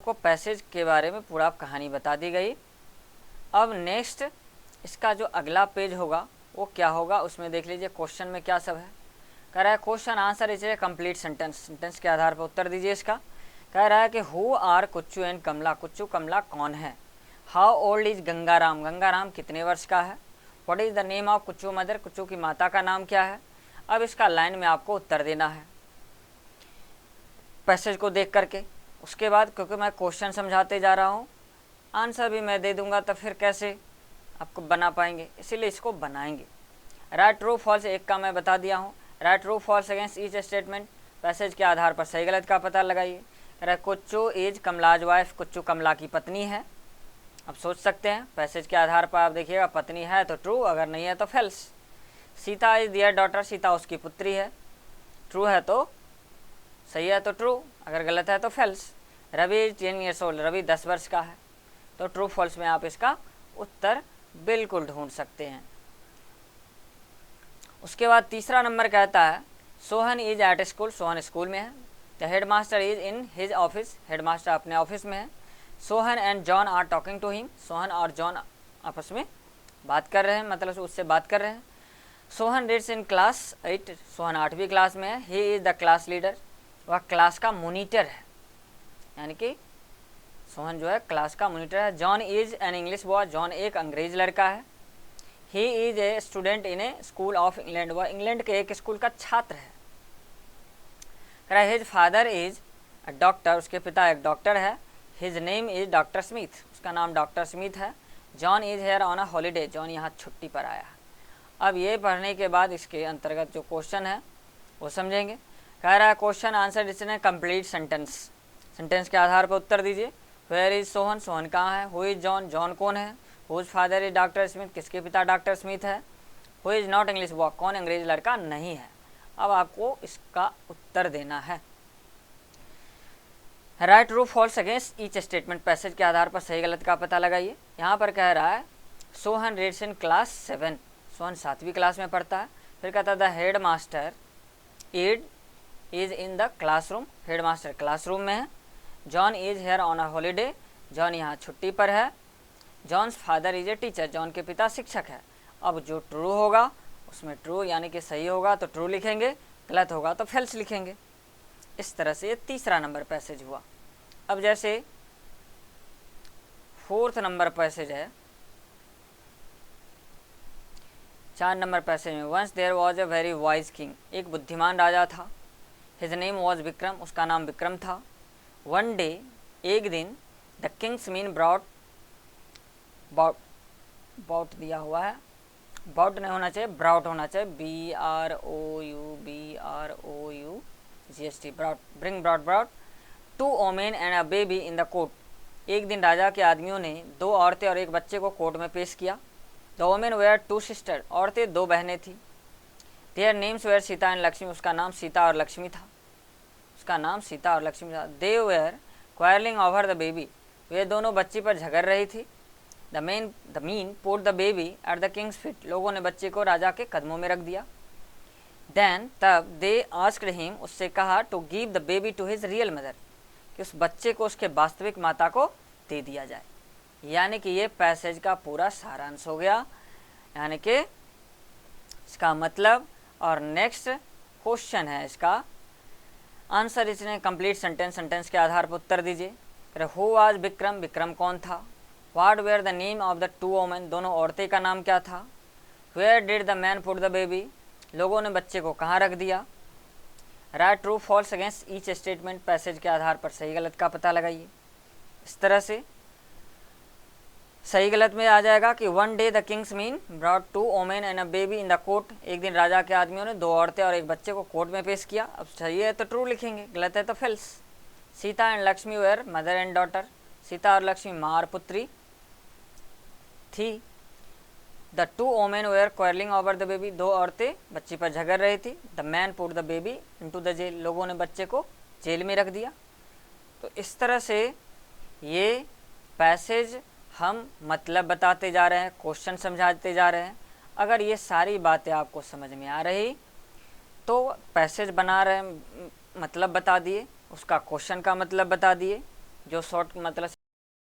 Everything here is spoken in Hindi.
को पैसेज के बारे में पूरा कहानी बता दी गई। अब नेक्स्ट इसका जो अगला पेज होगा वो क्या होगा, उसमें देख लीजिए क्वेश्चन में क्या सब है। कह रहा है question answer is a complete sentence, sentence के आधार पर उत्तर दीजिए इसका। कह रहा है कि who are Kuchu and Kamala, Kuchu Kamala कौन है। How old is Gangaram, Gangaram कितने वर्ष का है। What is the name of Kuchu mother, Kuchu की माता का नाम क्या है। अब इसका लाइन में आपको उत्तर देना है पैसेज को देख करके। उसके बाद क्योंकि मैं क्वेश्चन समझाते जा रहा हूँ, आंसर भी मैं दे दूंगा तो फिर कैसे आपको बना पाएंगे, इसीलिए इसको बनाएंगे। राइट ट्रू फॉल्स एक का मैं बता दिया हूँ। Write true false against each statement, passage के आधार पर सही गलत का पता लगाइए। कुच्चू इज कमलाज वाइफ, कुच्चू कमला की पत्नी है। अब सोच सकते हैं पैसेज के आधार पर, आप देखिएगा पत्नी है तो ट्रू, अगर नहीं है तो fails. Sita is their daughter, Sita उसकी पुत्री है। ट्रू है तो सही है तो ट्रू, अगर गलत है तो fails. Ravi is 10 years old, Ravi 10 वर्ष का है। तो ट्रू फॉल्स में आप इसका उत्तर बिल्कुल ढूंढ सकते हैं। उसके बाद तीसरा नंबर कहता है Sohan is at school, Sohan school में है। The headmaster is in his office, headmaster अपने ऑफिस में है। Sohan and John are talking to him, Sohan और जॉन आपस में बात कर रहे हैं, मतलब उससे बात कर रहे हैं। Sohan reads in class 8, Sohan 8वीं क्लास में है। He is the class leader, वह क्लास का मॉनिटर है, यानी कि सोहन जो है क्लास का मॉनिटर है। John is an English boy, John एक अंग्रेज लड़का है। He is a student in A school of England, वह इंग्लैंड के एक स्कूल का छात्र है। His father is a doctor, उसके पिता एक डॉक्टर है। His name is doctor Smith, उसका नाम डॉक्टर स्मिथ है। John is here on a holiday, John यहाँ छुट्टी पर आया है। अब ये पढ़ने के बाद इसके अंतर्गत जो क्वेश्चन है वो समझेंगे। कह रहा है क्वेश्चन आंसर इसने कंप्लीट सेंटेंस, सेंटेंस के आधार पर उत्तर दीजिए। वेयर इज सोहन, सोहन कहाँ है। हु इज जॉन, जॉन कौन है। Whose father is doctor Smith, किसके पिता डॉक्टर स्मिथ है। Who is not English boy, कौन अंग्रेज लड़का नहीं है। अब आपको इसका उत्तर देना है। Write true false against each statement, passage के आधार पर सही गलत का पता लगाइए। यहाँ पर कह रहा है Sohan reads in class 7, Sohan 7वीं क्लास में पढ़ता है। फिर कहता है the headmaster is in the classroom, headmaster classroom में है। John is here on a holiday, John यहाँ छुट्टी पर है। John's father is a teacher, John के पिता शिक्षक है। अब जो ट्रू होगा उसमें ट्रू यानी कि सही होगा तो ट्रू लिखेंगे, गलत होगा तो फेल्स लिखेंगे। इस तरह से ये तीसरा नंबर पैसेज हुआ। अब जैसे 4th नंबर पैसेज है, 4 नंबर पैसेज में once there was a very wise king, एक बुद्धिमान राजा था। हिज नेम वॉज विक्रम, उसका नाम विक्रम था। वन डे, एक दिन, the king's men brought, bought दिया हुआ है, बॉट नहीं होना चाहिए, ब्राउट होना चाहिए, BROUGST, brought, bring brought 2 women and a baby in the court. एक दिन राजा के आदमियों ने 2 औरतें और एक बच्चे को कोर्ट में पेश किया। द ओमेन वेयर 2 सिस्टर, औरतें 2 बहनें थी। Their names were Sita and Lakshmi, उसका नाम सीता और लक्ष्मी था, उसका नाम सीता और लक्ष्मी था। They were quarrelling over the baby, वे दोनों बच्ची पर झगड़ रही थी। The men put the baby at the king's feet, लोगों ने बच्चे को राजा के कदमों में रख दिया। देन तब दे आस्क्ड हिम, उससे कहा to give the baby to his real mother, कि उस बच्चे को उसके वास्तविक माता को दे दिया जाए। यानी कि ये पैसेज का पूरा सारांश हो गया, यानी कि इसका मतलब। और नेक्स्ट क्वेश्चन है इसका आंसर इसने कंप्लीट सेंटेंस, सेंटेंस के आधार पर उत्तर दीजिए। हु वाज विक्रम, विक्रम कौन था। What were the name of the 2 women, दोनों औरतें का नाम क्या था। Where did the man put the baby, लोगों ने बच्चे को कहाँ रख दिया। Write true false against each statement, passage के आधार पर सही गलत का पता लगाइए। इस तरह से सही गलत में आ जाएगा कि one day the king's men brought 2 women and a baby in the court, एक दिन राजा के आदमियों ने 2 औरतें और एक बच्चे को कोर्ट में पेश किया। अब सही है तो ट्रू लिखेंगे, गलत है तो fails. Sita and Lakshmi were mother and daughter, Sita और लक्ष्मी माँ और पुत्री थी। The 2 women were quarrelling over the baby, 2 औरतें बच्ची पर झगड़ रही थी। The man put the baby into the jail, लोगों ने बच्चे को जेल में रख दिया। तो इस तरह से ये पैसेज हम मतलब बताते जा रहे हैं, क्वेश्चन समझाते जा रहे हैं। अगर ये सारी बातें आपको समझ में आ रही तो पैसेज बना रहे मतलब बता दिए, उसका क्वेश्चन का मतलब बता दिए, जो शॉर्ट मतलब